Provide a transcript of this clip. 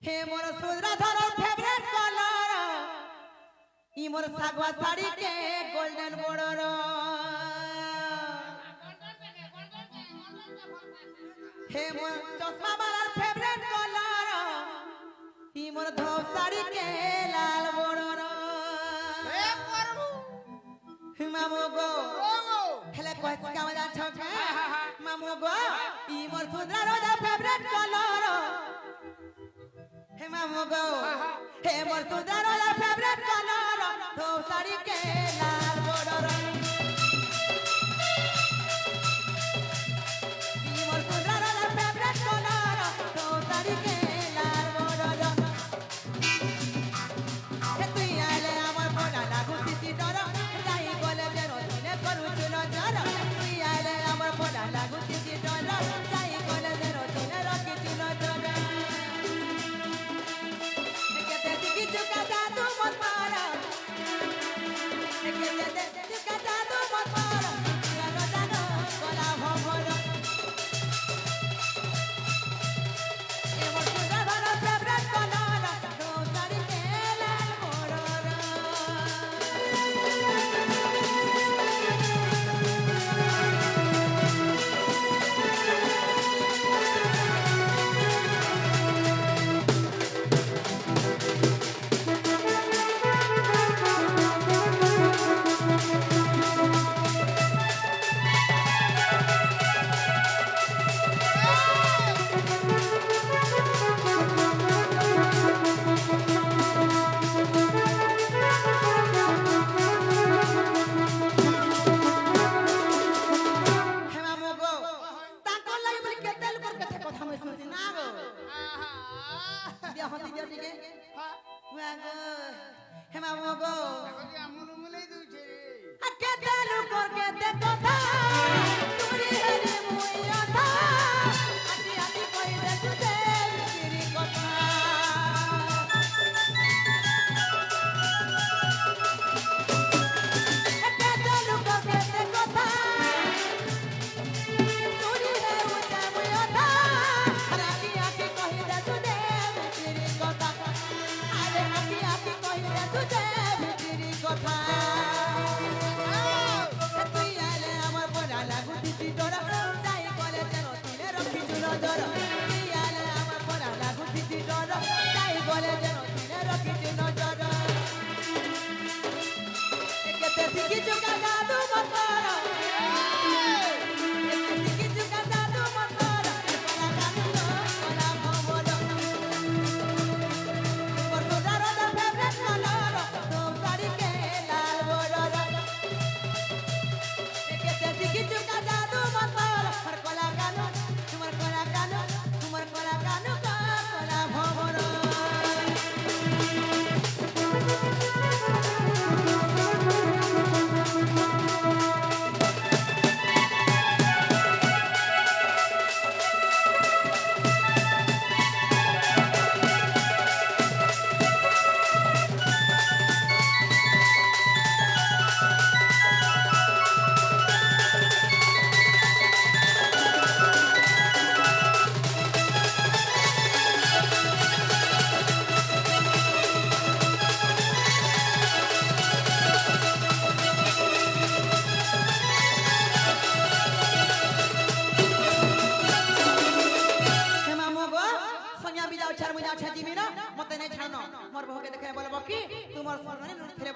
हे मोर सुंदरा धरो favourite colour ई मोर सागवा साड़ी के golden border हे मोर चश्मा वाला फेवरेट कलर ई मोर धोप साड़ी के लाल बॉर्डर ए करबू मामू गो रोगो हेले कोच का मजा छके मामू गो ई मोर सुंदरा रोजा फेवरेट कलर हे मामू गो हे मोर सुंदरा रोजा फेवरेट कलर धोप साड़ी के लाल बॉर्डर ई मोर सुंदरा रोजा फेवरेट कलर धोप साड़ी के लाल बॉर्डर हे तू आले আমার বড়া লাগু সিসি ডর যাই বলে যেন দিনে করু চুল জর তুই আলে আমার বড়া লাগু সিসি ডর যাই বলে যেন দিনে রকি চুল জর কেতে দিকি চুকা জাদু মত মারা কেতে চুকা জাদু মত মারা জানো জানো গলা ভমর এমন সুন্দর ভালো ফেভারিট কলর রোজারি কে লাল বড়র হেমা মগো তাকর লাগি বলি কেতে লোকর কথা কথা মই শুনছি না গো দিয়া হসি দিয়া দিকে গো হেমা মগো দেখি আমুল মুলাই দউছে আ কেতে লোকর কেতে কথা তুরি হেরে মুই আধা আটি আটি কই দে তুতে তিরি কথা কেতে লোকর কেতে কথা तुरी है उजा मुई अधा राती आके कहि दे तुझे तेरी कथा अरे राती आके कहि दे तुझे तेरी कथा তুই আলে আমার পড়া লাগু দিতি ডর যাই বলে যেন তিনে রখি চুল জর তুই আলে আমার পড়া লাগু দিতি ডর যাই বলে যেন তিনে রখি চুল জর কেতে শিখি চুকা জাদু মতর শিখি চুকা জাদু মতর কলা কানু কলা ভমর মোর সোদার দা ফেভারিট কলর ধোপ সাড়ি কে লাল বড়র কেতে শিখি চুকা জাদু মতর কলা কানু তোমার কলা কানু তোমার কলা কানু কলা ভমর হেমা মগো সঞ্জা বিজাও ছাড় মুই যাও ছাড়িবি না মতে নাই ছাড়নো মোর বহকে দেখে বলবো কি তোমার সরমানি ফিরে